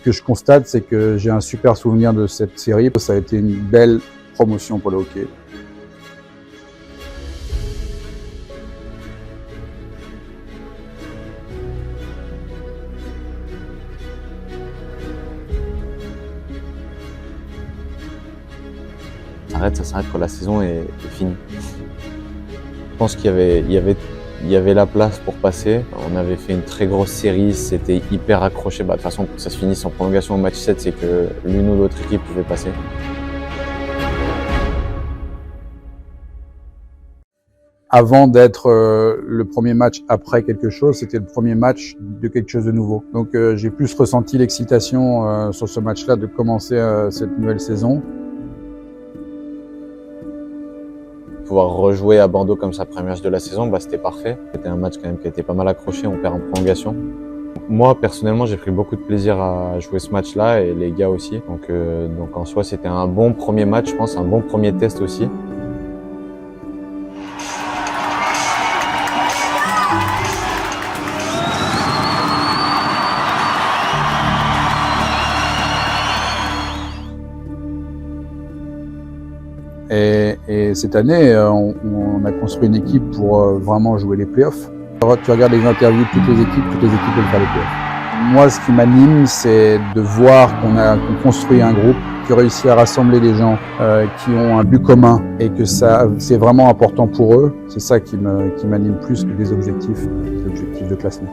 Ce que je constate, c'est que j'ai un super souvenir de cette série. Ça a été une belle promotion pour le hockey. Ça s'arrête quand la saison est finie. Je pense qu'il y avait la place pour passer. On avait fait une très grosse série, c'était hyper accroché. De toute façon, pour que ça se finisse en prolongation au match 7, c'est que l'une ou l'autre équipe pouvait passer. Avant d'être le premier match après quelque chose, c'était le premier match de quelque chose de nouveau. Donc j'ai plus ressenti l'excitation sur ce match-là de commencer cette nouvelle saison. Pouvoir rejouer à Bordeaux comme sa première match de la saison, c'était parfait. C'était un match quand même qui a été pas mal accroché, on perd en prolongation. Moi, personnellement, j'ai pris beaucoup de plaisir à jouer ce match-là et les gars aussi. Donc en soi, c'était un bon premier match, je pense, un bon premier test aussi. Et cette année, on a construit une équipe pour vraiment jouer les playoffs. Tu regardes les interviews de toutes les équipes veulent faire les playoffs. Moi, ce qui m'anime, c'est de voir qu'on construit un groupe, qui réussit à rassembler des gens qui ont un but commun et que ça, c'est vraiment important pour eux. C'est ça qui m'anime plus que des objectifs de classement.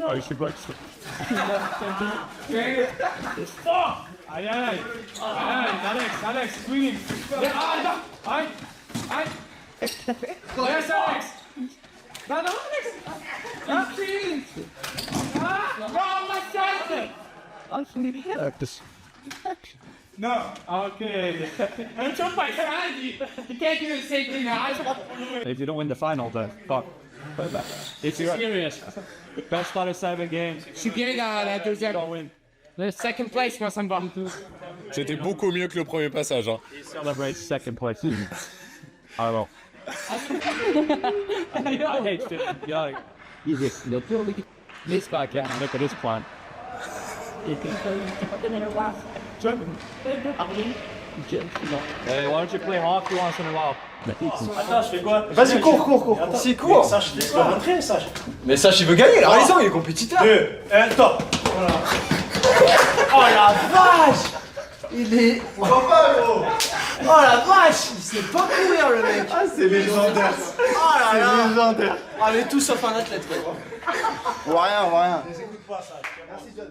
Oh, je sais pas. Stop! Aïe, aïe, aïe, Alex, swinging. Aïe, aïe. Yes, Alex. Non, Alex. Not swinging. Wrong, my side. No. Okay. I took my strategy. You can't do the same thing now. If you don't win the final, then fuck. If you're serious, best out of 7 games. Je suis bien dans la deuxième. The second place, moi, ça me va. C'était beaucoup mieux que le premier passage. Hein. He celebrates second place. Alors. Hey, young. This guy can't look at this plan. Hey, why don't you play hockey once in a while? Attends, je fais quoi? Vas-y, cours. Si, cours. Sach, laisse-moi rentrer, Sach. Mais Sach, il veut gagner, il a raison, il est compétiteur. 2, 1, top. Voilà. Oh la vache! Il est... On va pas, gros. Oh la vache! Il sait pas courir, le mec. Ah, c'est légendaire. Oh là là! C'est légendaire. Ah, mais tout sauf un athlète, quoi. On voit rien. Ne les écoute pas, Sach. Merci, John.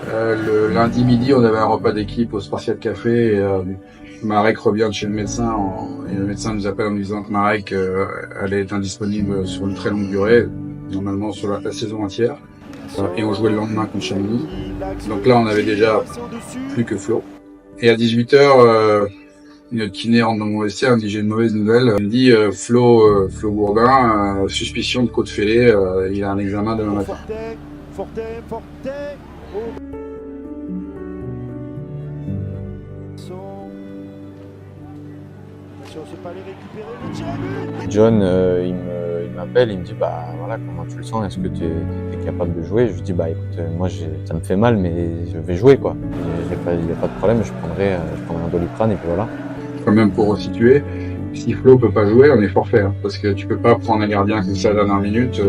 Le lundi midi, on avait un repas d'équipe au Spartiate Café et Marek revient de chez le médecin et le médecin nous appelle en nous disant que Marek allait être indisponible sur une très longue durée, normalement sur la saison entière. Et on jouait le lendemain contre Chamonix. Donc là, on avait déjà plus que Flo. Et à 18h, notre kiné rentre dans mon vestiaire, il me dit j'ai une mauvaise nouvelle. Il me dit Flo Bourdin, suspicion de côte fêlée, il a un examen demain matin. John, il m'appelle, il me dit bah voilà, comment tu le sens, est-ce que tu es capable de jouer? Je lui dis bah écoute, moi ça me fait mal mais je vais jouer quoi. Il n'y a pas de problème, je prendrai un Doliprane et puis voilà. Quand même pour resituer, si Flo peut pas jouer, on est forfait, hein, parce que tu peux pas prendre un gardien comme ça à la dernière minute.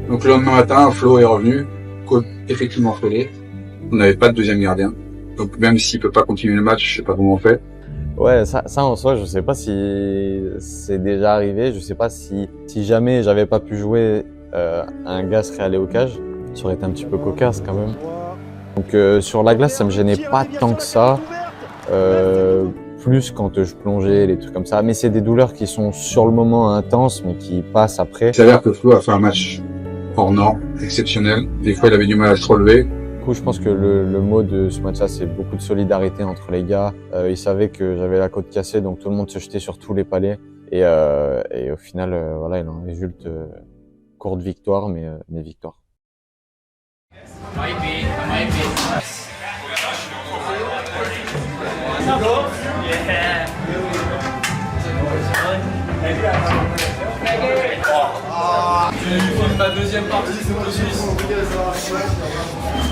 Donc le lendemain matin, Flo est revenu, côte effectivement fêlée. On n'avait pas de deuxième gardien. Donc même s'il peut pas continuer le match, je sais pas comment on fait. Ouais, ça en soi, je sais pas si c'est déjà arrivé. Je sais pas si jamais j'avais pas pu jouer, un gars serait allé au cage. Ça aurait été un petit peu cocasse quand même. Donc sur la glace, ça me gênait pas tant que ça. Plus quand je plongeais, les trucs comme ça. Mais c'est des douleurs qui sont sur le moment intenses, mais qui passent après. Il s'avère que Flo a fait un match hors norme, exceptionnel. Des fois, il avait du mal à se relever. Du coup, je pense que le mot de ce match-là, c'est beaucoup de solidarité entre les gars. Ils savaient que j'avais la côte cassée, donc tout le monde se jetait sur tous les palets. Et au final, voilà, il en résulte courte victoire, mais victoire.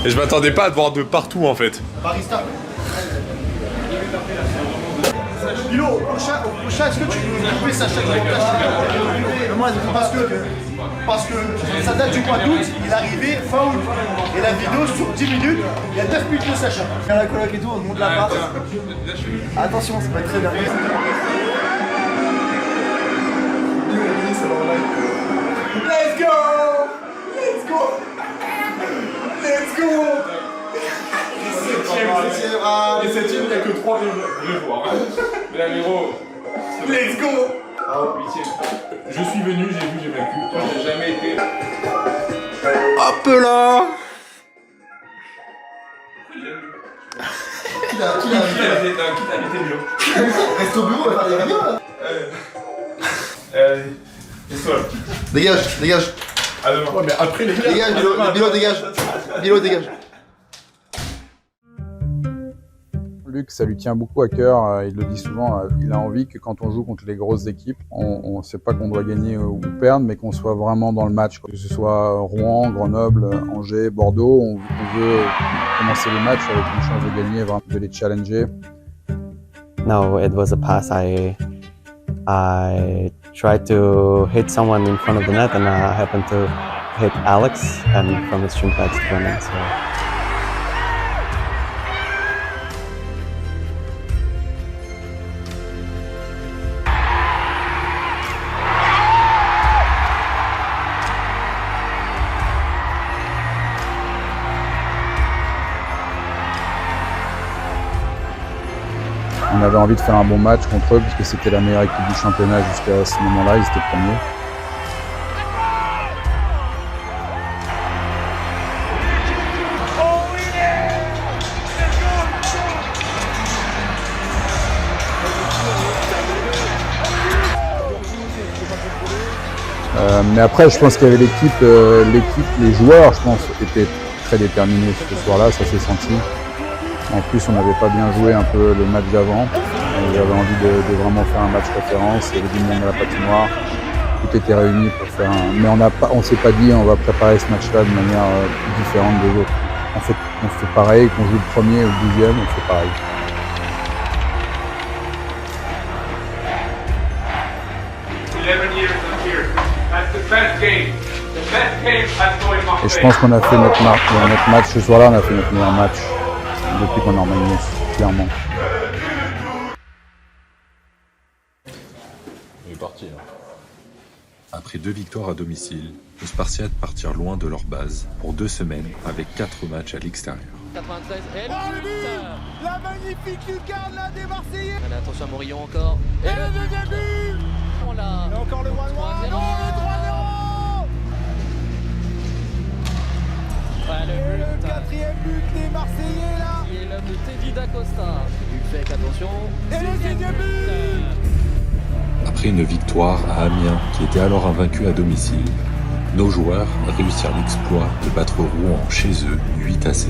Et je m'attendais pas à te voir de partout en fait. Barista. Milo, au prochain, est-ce que tu peux couper Sacha parce que ça date du mois d'août, il est arrivé fin août. Et la vidéo sur 10 minutes, il y a 9 minutes de Sacha. Il y a la coloc et tout, on monte la part. Attention, ça va être très bien. Let's go! Let's go! Let's go! Les septièmes, il n'y a que 3 joueurs. Mais là, Miro, Let's go! ah, pitié. Je suis venu, j'ai vu, j'ai vaincu. Moi, j'ai jamais été. Hop là! Qui t'a invité Miro? Reste au bureau, on va faire des réunions là! Allez, laisse-toi. Dégage! À demain. Ouais, mais après les gars. Dégage, Milo, dégage! Milo, dégage! Luc, ça lui tient beaucoup à cœur, il le dit souvent, il a envie que quand on joue contre les grosses équipes, on ne sait pas qu'on doit gagner ou perdre, mais qu'on soit vraiment dans le match. Que ce soit Rouen, Grenoble, Angers, Bordeaux, on veut commencer les matchs avec une chance de gagner, vraiment de les challenger. No, it was a pass. I tried to hit someone in front of the net and I happened to hit Alex and from his shin pads to the net. So. On avait envie de faire un bon match contre eux, puisque c'était la meilleure équipe du championnat jusqu'à ce moment-là, ils étaient premiers. Mais après, je pense qu'il y avait l'équipe, les joueurs, je pense, étaient très déterminés ce soir-là, ça s'est senti. En plus, on n'avait pas bien joué un peu le match d'avant. J'avais envie de vraiment faire un match référence. Il y avait du monde à la patinoire. Tout était réuni pour faire un... Mais on s'est pas dit on va préparer ce match-là de manière différente des autres. On fait pareil, qu'on joue le premier ou le 12e, on fait pareil. Et je pense qu'on a fait notre match ce soir-là, on a fait notre meilleur match depuis qu'on est en Magnus, clairement. Il est parti. Après 2 victoires à domicile, les Spartiates partirent loin de leur base pour 2 semaines avec 4 matchs à l'extérieur. 93 et le but. La magnifique lucarne là des Marseillais. Allez, attention à Morillon encore. Et le deuxième but. On l'a. Et encore le 1-1. Non, le 3-0. Et le 4e but des Marseillais là. Et l'homme de Teddy D'Acosta. Ulfec, attention. Et le deuxième but. Après une victoire à Amiens, qui était alors invaincu à domicile, nos joueurs réussirent l'exploit de battre Rouen chez eux 8-7.